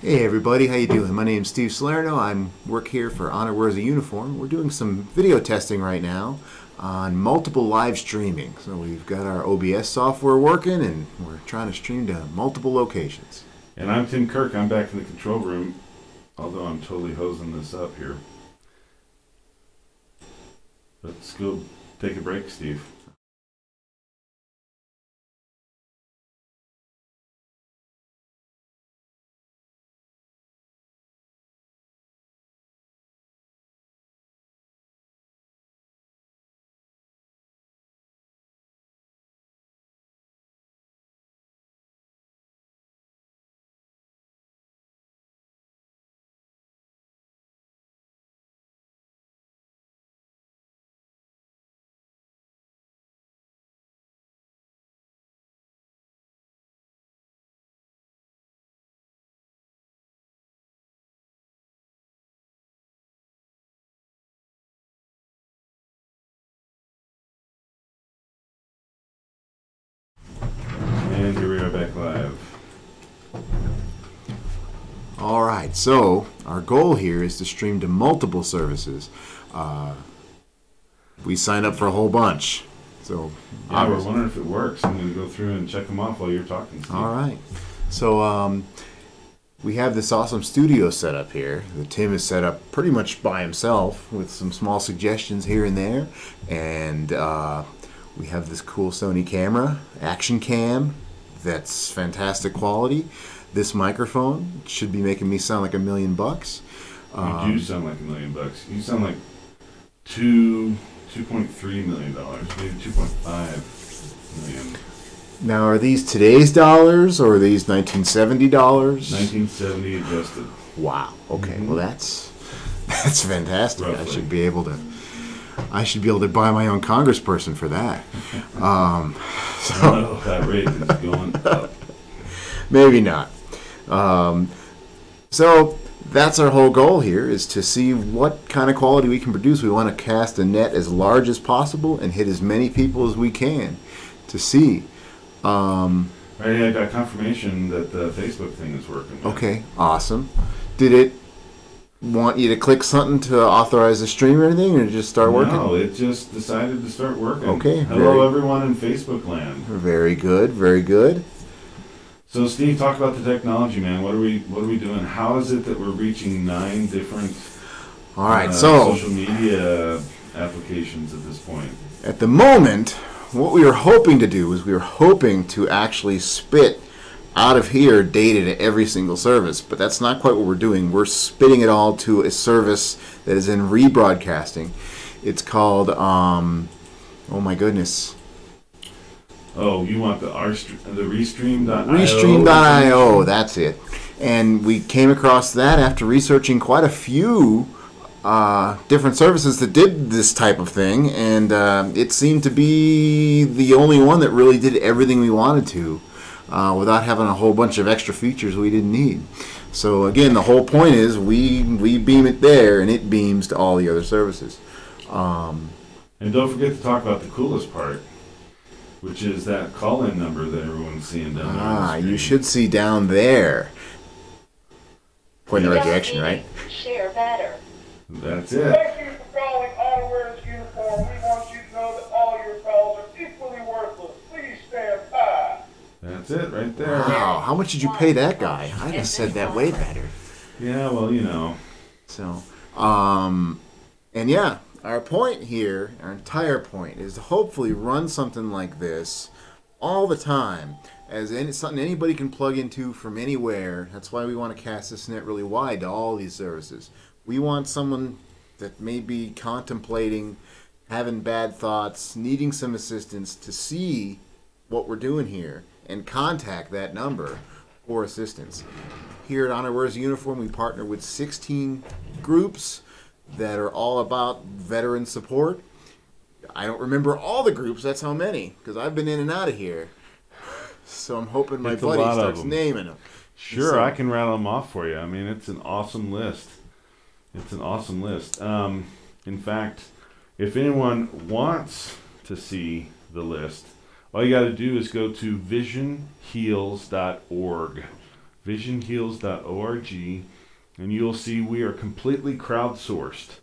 Hey everybody, how you doing? My name's Steve Salerno. I work here for Honor Wears a Uniform. We're doing some video testing right now on multiple live streaming. So we've got our OBS software working and we're trying to stream to multiple locations. And I'm Tim Kirk. I'm back in the control room, although I'm totally hosing this up here. Let's go take a break, Steve. And here we are back live. Alright, so our goal here is to stream to multiple services. We signed up for a whole bunch. So Yeah, we're wondering if it works. I'm going to go through and check them off while you're talking, Steve. Alright, so we have this awesome studio set up here that Tim has set up pretty much by himself with some small suggestions here and there. And we have this cool Sony camera, Action Cam, that's fantastic quality. This microphone should be making me sound like $1 million. You do sound like $1 million. You sound like $2.3 million, maybe 2.5 million. Now, are these today's dollars or are these 1970 dollars? 1970 adjusted. Wow. Okay. Mm-hmm. Well, that's fantastic. Roughly. I should be able to buy my own congressperson for that. Oh, that rate is going up. Maybe not. So that's our whole goal here, is to see what kind of quality we can produce. We want to cast a net as large as possible and hit as many people as we can to see. Right, I got confirmation that the Facebook thing is working. Okay, awesome. Did it want you to click something to authorize the stream or anything, or just start working? No, it just decided to start working. Okay. Hello, everyone in Facebook land. Very good, very good. So, Steve, talk about the technology, man. What are we doing? How is it that we're reaching 9 different All right, so social media applications at this point? At the moment, what we were hoping to do is we were hoping to actually spit out of here data to every single service, but that's not quite what we're doing. We're spitting it all to a service that is in rebroadcasting. It's called, oh my goodness. Oh, you want the Restream.io? Restream.io, that's it. And we came across that after researching quite a few different services that did this type of thing, and it seemed to be the only one that really did everything we wanted to without having a whole bunch of extra features we didn't need. So again, the whole point is we beam it there and it beams to all the other services. And don't forget to talk about the coolest part, which is that call-in number that everyone's seeing down there. Ah, you should see down there. Point in the right direction, right? Share better. That's it. Thank you for calling Honor Wears Uniform. We want you to know that all your calls are equally worthless. Please stand by. That's it right there. Wow, how much did you pay that guy? I'd have said that way better. Yeah, well, you know. So, and yeah, our point here, our entire point, is to hopefully run something like this all the time, as something anybody can plug into from anywhere. That's why we want to cast this net really wide to all these services. We want someone that may be contemplating, having bad thoughts, needing some assistance to see what we're doing here and contact that number for assistance. Here at Honor Wears a Uniform, we partner with 16 groups that are all about veteran support. I don't remember all the groups, that's how many, because I've been in and out of here. So I'm hoping my buddy starts naming them. Sure, So, I can rattle them off for you. I mean, it's an awesome list. It's an awesome list. In fact, if anyone wants to see the list, all you got to do is go to visionheals.org. visionheals.org, and you'll see we are completely crowdsourced.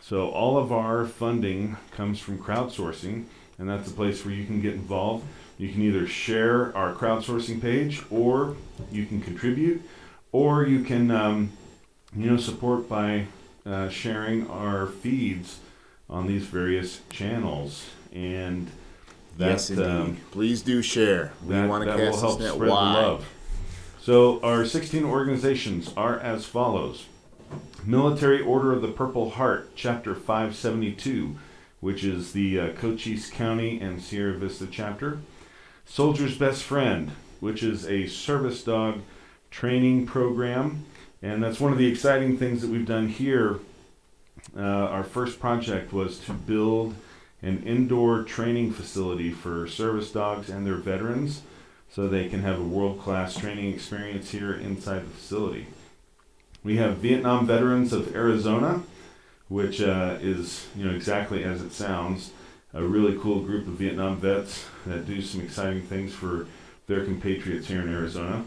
So all of our funding comes from crowdsourcing, and that's a place where you can get involved. You can either share our crowdsourcing page, or you can contribute, or you can support by sharing our feeds on these various channels. And that, yes, indeed. Please do share. We want to that will cast help this net spread the wide. love. So our 16 organizations are as follows. Military Order of the Purple Heart, Chapter 572, which is the Cochise County and Sierra Vista chapter. Soldier's Best Friend, which is a service dog training program. And that's one of the exciting things that we've done here. Our first project was to build an indoor training facility for service dogs and their veterans, so they can have a world-class training experience here inside the facility. We have Vietnam Veterans of Arizona, which is exactly as it sounds, a really cool group of Vietnam vets that do some exciting things for their compatriots here in Arizona.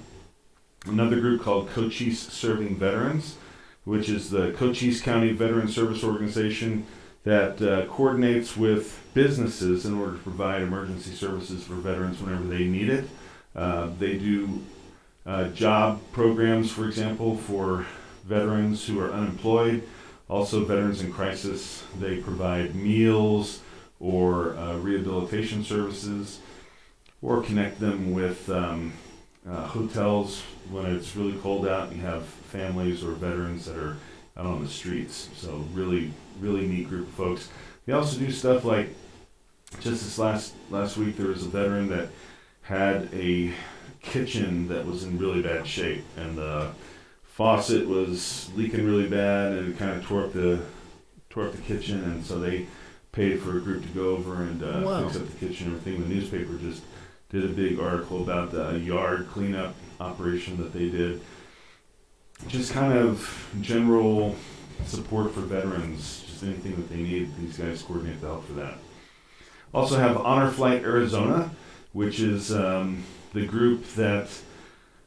Another group called Cochise Serving Veterans, which is the Cochise County Veteran Service Organization that coordinates with businesses in order to provide emergency services for veterans whenever they need it. They do job programs, for example, for veterans who are unemployed, also veterans in crisis. They provide meals or rehabilitation services, or connect them with hotels when it's really cold out and you have families or veterans that are out on the streets. So really, really neat group of folks. They also do stuff like, just this last week there was a veteran that had a kitchen that was in really bad shape, and the faucet was leaking really bad, and it kind of tore up the kitchen, and so they paid for a group to go over and fix up the kitchen and everything. The newspaper just did a big article about the yard cleanup operation that they did. Just kind of general support for veterans, just anything that they need, these guys coordinate the help for that. Also have Honor Flight Arizona, which is the group that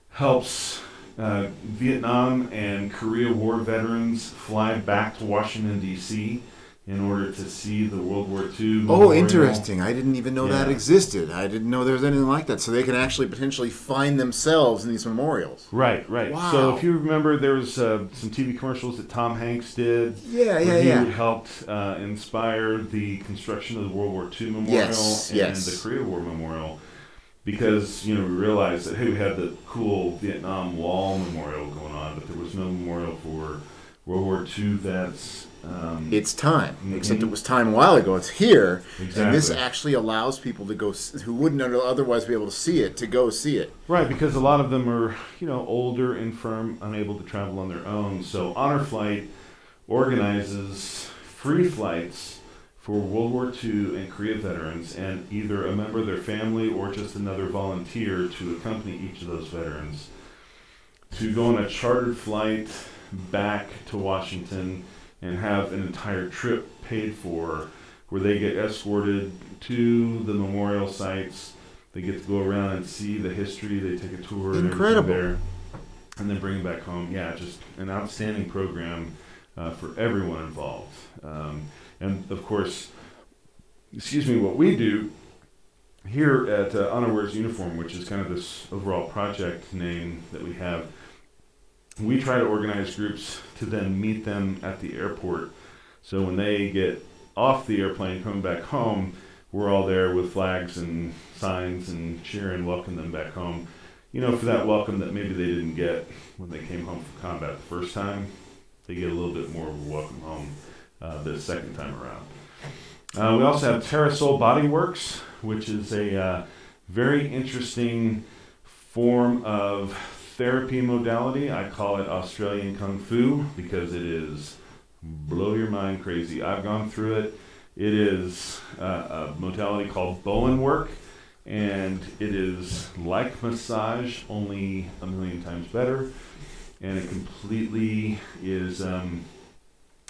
helps Vietnam and Korea War veterans fly back to Washington, D.C. in order to see the World War II memorial. Oh, interesting. I didn't even know that existed. I didn't know there was anything like that. So they can actually potentially find themselves in these memorials. Right. Wow. So if you remember, there was some TV commercials that Tom Hanks did. He helped inspire the construction of the World War II memorial and the Korea War memorial. Because, we realized that, hey, we had the cool Vietnam Wall memorial going on, but there was no memorial for World War II vets. It's time, except it was time a while ago. It's here, exactly. And this actually allows people to go who wouldn't otherwise be able to see it, to go see it. Right, because a lot of them are, older, infirm, unable to travel on their own. So Honor Flight organizes free flights for World War II and Korea veterans, and either a member of their family or just another volunteer to accompany each of those veterans to go on a chartered flight back to Washington and have an entire trip paid for, where they get escorted to the memorial sites. They get to go around and see the history. They take a tour. Incredible. And everything there, and then bring them back home. Yeah, just an outstanding program for everyone involved. And of course, what we do here at Honor Wears Uniform, which is kind of this overall project name that we have, we try to organize groups to then meet them at the airport. So when they get off the airplane coming back home, we're all there with flags and signs and cheer and welcome them back home. For that welcome that maybe they didn't get when they came home from combat the first time. They get a little bit more of a welcome home the second time around. We also have Terrasol Body Works, which is a very interesting form of therapy modality. I call it Australian Kung Fu because it is blow your mind crazy. I've gone through it. It is a modality called Bowen work, and it is like massage, only a million times better. And it completely is a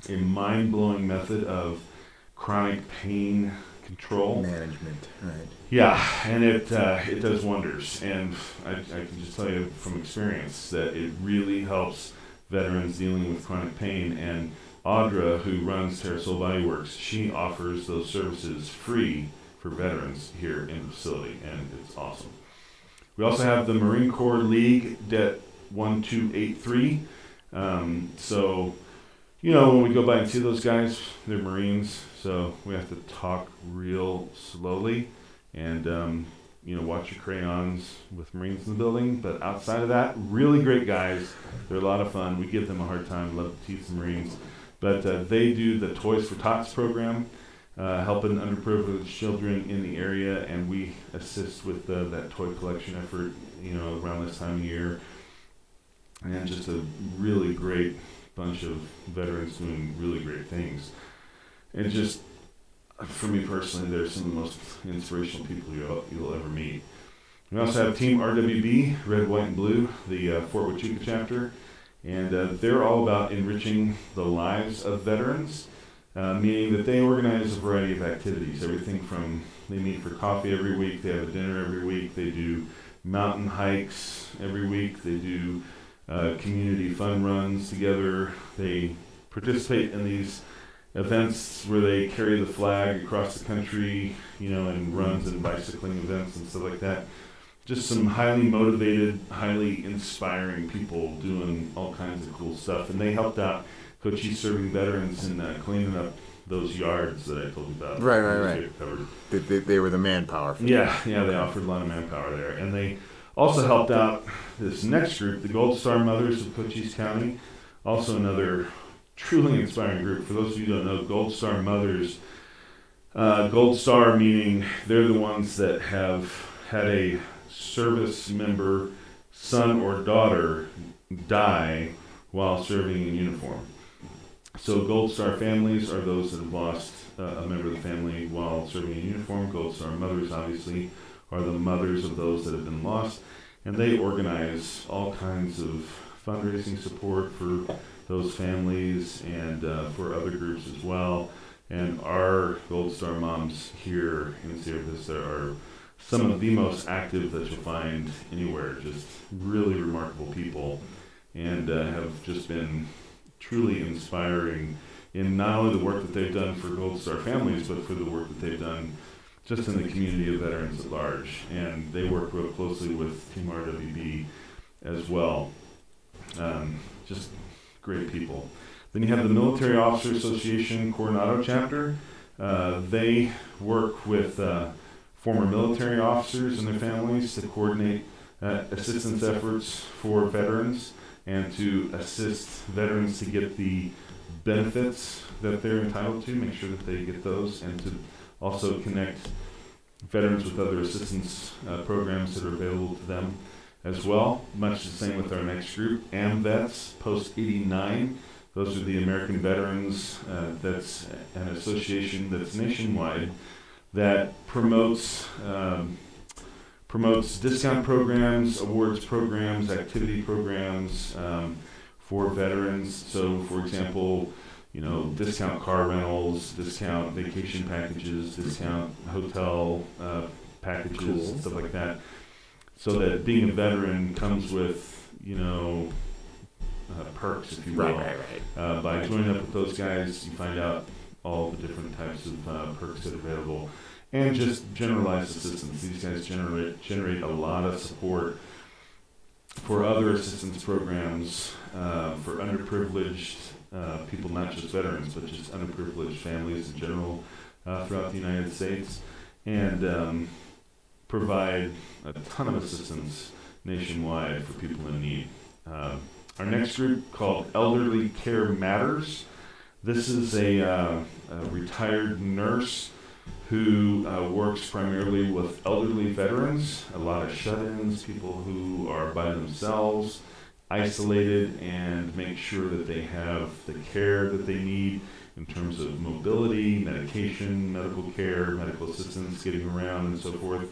mind-blowing method of chronic pain control. Management, right. Yeah, and it does wonders. And I can just tell you from experience that it really helps veterans dealing with chronic pain. And Audra, who runs TerraSoul Body Works, she offers those services free for veterans here in the facility, and it's awesome. We also have the Marine Corps League Det 1283. So, you know, when we go by and see those guys, they're Marines, so we have to talk real slowly and, you know, watch your crayons with Marines in the building. But outside of that, really great guys. They're a lot of fun. We give them a hard time. Love to teach the Marines. But they do the Toys for Tots program, helping underprivileged children in the area, and we assist with that toy collection effort, you know, around this time of year. And just a really great bunch of veterans doing really great things. And just, for me personally, they're some of the most inspirational people you'll ever meet. We also have Team RWB, Red, White, and Blue, the Fort Huachuca chapter. And they're all about enriching the lives of veterans, meaning that they organize a variety of activities. Everything from, they meet for coffee every week, they have a dinner every week, they do mountain hikes every week, they do community fun runs together. They participate in these events where they carry the flag across the country, you know, and runs and bicycling events and stuff like that. Just some highly motivated, highly inspiring people doing all kinds of cool stuff. And they helped out Cochise serving veterans in cleaning up those yards that I told you about. Right. They were the manpower for that. Yeah, they offered a lot of manpower there. And they also helped out this next group, the Gold Star Mothers of Cochise County, also another truly inspiring group. For those of you who don't know, Gold Star Mothers, Gold Star meaning they're the ones that have had a service member, son or daughter, die while serving in uniform. So Gold Star families are those that have lost a member of the family while serving in uniform. Gold Star Mothers, obviously, are the mothers of those that have been lost, and they organize all kinds of fundraising support for those families and for other groups as well. And our Gold Star moms here in Sierra Vista are some of the most active that you'll find anywhere. Just really remarkable people, and have just been truly inspiring in not only the work that they've done for Gold Star families, but for the work that they've done just in the community of veterans at large. And they work real closely with Team RWB as well. Just great people. Then you have the Military Officer Association Coronado chapter. They work with former military officers and their families to coordinate assistance efforts for veterans and to assist veterans to get the benefits that they're entitled to, make sure that they get those, and to also connect veterans with other assistance programs that are available to them as well. Much the same with our next group, AMVETS, Post 89. Those are the American Veterans. That's an association that's nationwide that promotes discount programs, awards programs, activity programs for veterans. So, for example, you know, discount car rentals, discount vacation packages, discount hotel packages, and stuff like that. So that being a veteran comes with, you know, perks, if you will. Right. By joining up with those guys, you find out all the different types of perks that are available, and just generalized assistance. These guys generate a lot of support for other assistance programs for underprivileged people, not just veterans, but just underprivileged families in general throughout the United States, and provide a ton of assistance nationwide for people in need. Our next group, called Elderly Care Matters. This is a retired nurse who works primarily with elderly veterans, a lot of shut-ins, people who are by themselves, isolated, and make sure that they have the care that they need in terms of mobility, medication, medical care, medical assistance, getting around, and so forth.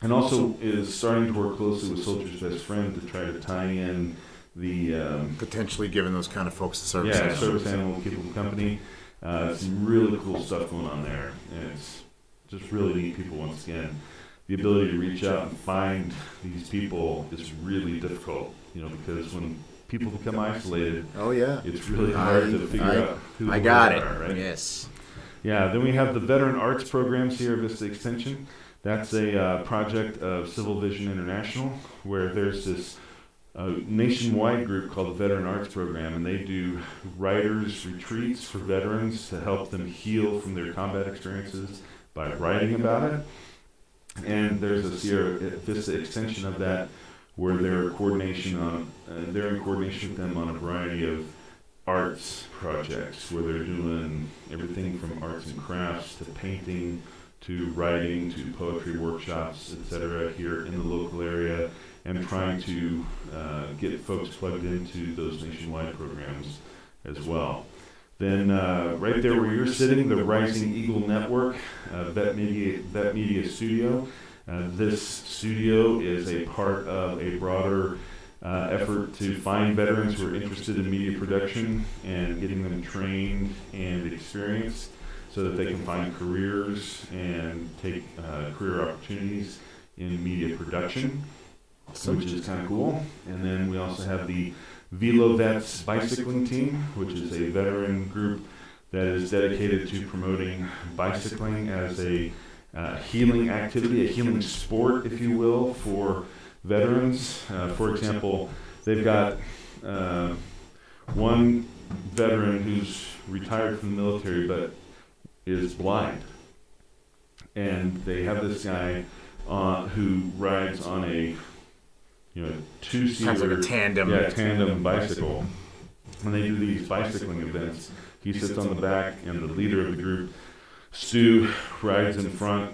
And also is starting to work closely with Soldier's Best Friend to try to tie in the potentially giving those kind of folks a service. Service Animal Keeping Company. Some really cool stuff going on there, and it's just really neat people once again. The ability to reach out and find these people is really difficult, because when people become isolated, Oh yeah. it's really hard to figure out who I they got it. are, right? Yes. Yeah, then we have the Veteran Arts Program, Sierra Vista Extension. That's a project of Civil Vision International, where there's this nationwide group called the Veteran Arts Program, and they do writers' retreats for veterans to help them heal from their combat experiences by writing about it. And there's a Sierra Vista extension of that, where they're in coordination with them on a variety of arts projects, where they're doing everything from arts and crafts to painting to writing to poetry workshops, etc., here in the local area, and trying to get folks plugged into those nationwide programs as well. Then right there where you're sitting, the Rising Eagle Network, Vet Media Studio. This studio is a part of a broader effort to find veterans who are interested in media production and getting them trained and experienced so that they can find careers and take career opportunities in media production, which is kind of cool. And then we also have the Velo Vets Bicycling Team, which is a veteran group that is dedicated to promoting bicycling as a healing activity, a healing sport, if you will, for veterans. For example, they've got one veteran who's retired from the military but is blind. And they have this guy who rides on a two-seater, Sounds like a tandem. tandem bicycle. And they do these bicycling events. He sits on the back, and the leader of the group, Stu, rides in front.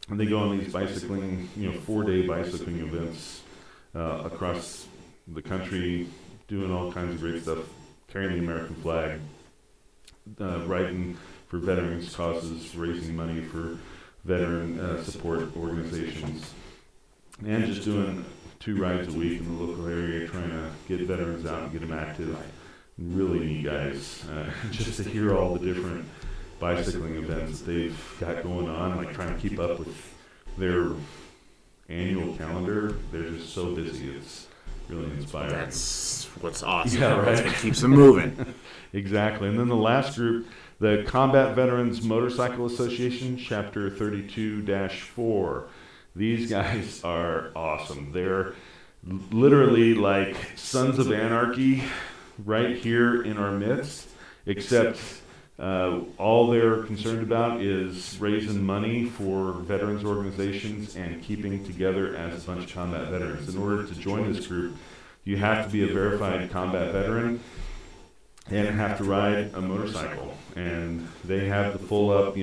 And they go on these bicycling, 4-day bicycling events across the country, doing all kinds of great stuff, carrying the American flag, riding for veterans causes, raising money for veteran support organizations, and just doing 2 rides a week in the local area, trying to get veterans out and get them active. Really neat guys. Just to hear all the different bicycling events that they've got going on, like trying to keep up with their annual calendar. They're just so busy. It's really inspiring. That's what's awesome. Yeah, right. That's what keeps them moving. Exactly. And then the last group, the Combat Veterans Motorcycle Association, Chapter 32-4. These guys are awesome. They're literally like sons of anarchy right here in our midst, except all they're concerned about is raising money for veterans organizations and keeping together as a bunch of combat veterans. In order to join this group, you have to be a verified combat veteran and have to ride a motorcycle. And they have the full up,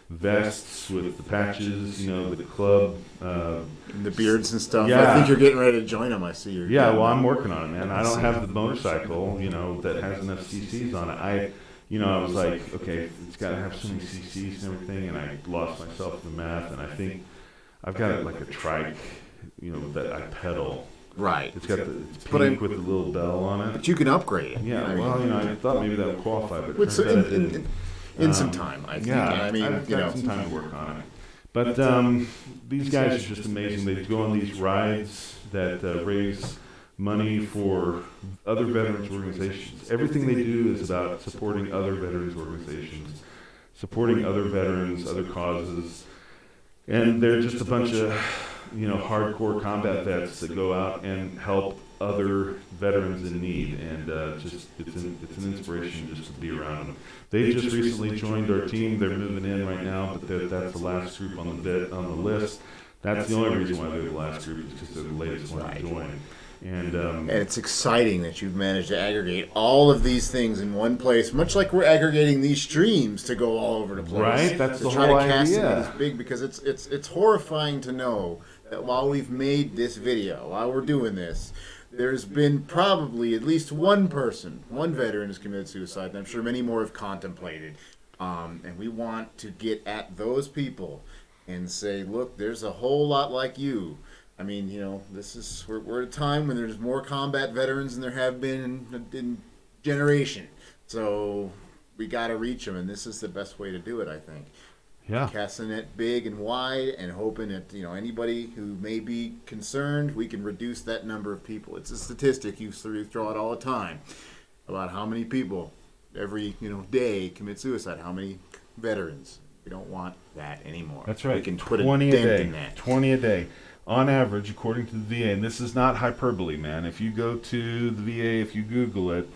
vests with the patches, the club. The beards and stuff. Yeah. I think you're getting ready to join them. I see you're. Yeah, well, I'm working on it, man. I don't have the motorcycle, that has enough CCs on it. I was like, okay, it's got to have so many CCs and everything, and I lost myself in the math, and I think I've got it like a trike, that I pedal. Right. It's pink with the little bell on it. But you can upgrade it. Yeah, I thought maybe that would qualify, but With it turns out it didn't. in some time, I think. Yeah, I mean, I've got some time to work on it. But these guys are just amazing. They go on these rides that raise money for other veterans organizations. Everything they do is about supporting other veterans organizations, supporting other veterans, other causes. And they're just a bunch of, hardcore combat vets that go out and help other veterans in need. And it's an inspiration just to be around them. They just recently joined our team. They're moving in right now, but that's the last group on the list. That's the only reason why they're the last group, is because they're the latest one to join. And it's exciting that you've managed to aggregate all of these things in one place, much like we're aggregating these streams to go all over the place. Right, that's the try whole to cast idea. it as big, because it's horrifying to know that while we've made this video, while we're doing this, there's been probably at least one veteran has committed suicide, and I'm sure many more have contemplated. And we want to get at those people and say, look, there's a whole lot like you. I mean, we're at a time when there's more combat veterans than there have been in generation. So we got to reach them, and this is the best way to do it, I think. Yeah. Casting it big and wide and hoping that, anybody who may be concerned, we can reduce that number of people. It's a statistic you throw out all the time about how many people every, day commit suicide, how many veterans. We don't want that anymore. That's right. We can put 20 a dent a day. in that. 20 a day. On average, according to the VA, and this is not hyperbole, man. If you go to the VA, if you Google it,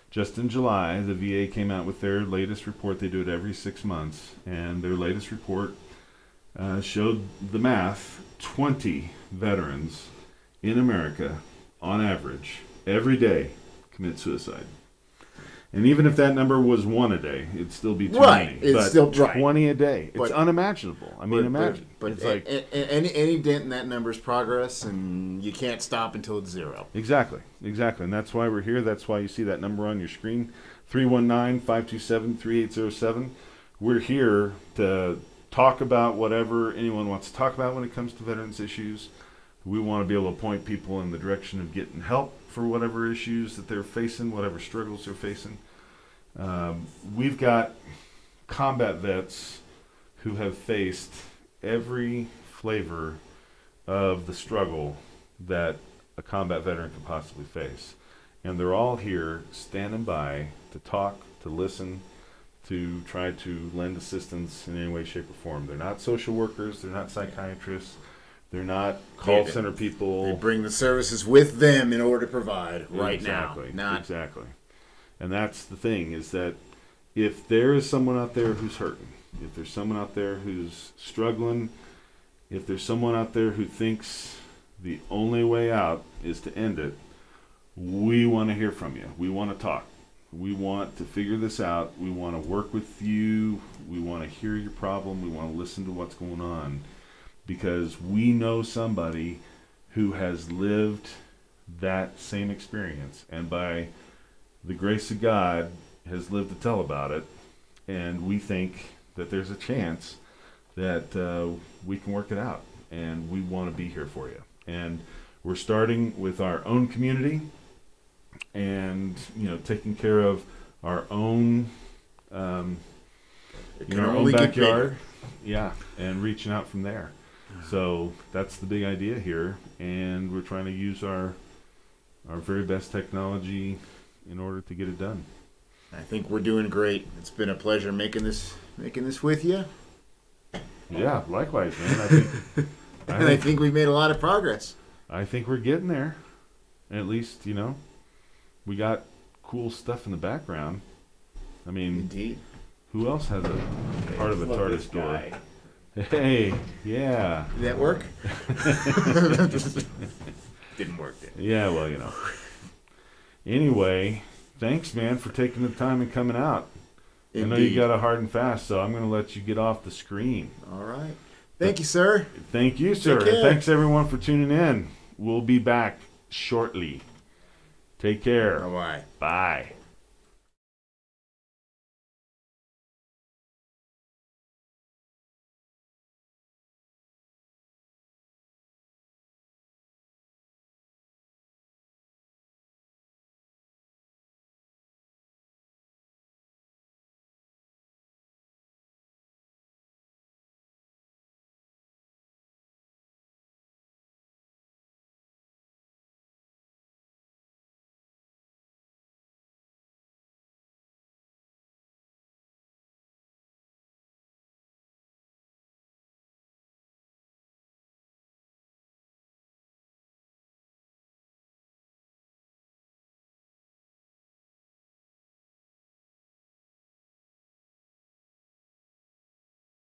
just in July, the VA came out with their latest report. They do it every 6 months, and their latest report showed the math. 20 veterans in America, on average, every day, commit suicide. And even if that number was 1 a day, it'd still be too many. It's but still right. 20 a day. It's But- unimaginable. I mean, imagine. But It's like any dent in that number's progress, and you can't stop until it's zero. Exactly. And that's why we're here. That's why you see that number on your screen, 319-527-3807. We're here to talk about whatever anyone wants to talk about when it comes to veterans issues. We want to be able to point people in the direction of getting help for whatever issues that they're facing, whatever struggles they're facing. We've got combat vets who have faced every flavor of the struggle that a combat veteran could possibly face. And they're all here standing by to talk, to listen, to try to lend assistance in any way, shape, or form. They're not social workers. They're not psychiatrists. They're not call center people. They bring the services with them in order to provide Exactly. now. Exactly. And that's the thing, is that if there is someone out there who's hurting, if there's someone out there who's struggling, if there's someone out there who thinks the only way out is to end it, we want to hear from you. We want to talk. We want to figure this out. We want to work with you. We want to hear your problem. We want to listen to what's going on, because we know somebody who has lived that same experience, and by the grace of God has lived to tell about it. And we think that there's a chance that we can work it out, and we want to be here for you. And we're starting with our own community, and taking care of our own our own backyard, and reaching out from there. So that's the big idea here, and we're trying to use our very best technology in order to get it done. I think we're doing great. It's been a pleasure making this with you. Yeah, likewise, man. I think we've made a lot of progress. I think we're getting there. At least, we got cool stuff in the background. I mean, Indeed. who else has a part of a TARDIS door? Hey, yeah. Did that work? Didn't work, did it? Yeah, well, Anyway, thanks, man, for taking the time and coming out. Indeed. I know you got a hard and fast, so I'm going to let you get off the screen. All right. Thank you, sir. Thank you, sir. Take care. And thanks, everyone, for tuning in. We'll be back shortly. Take care. Bye-bye. Bye.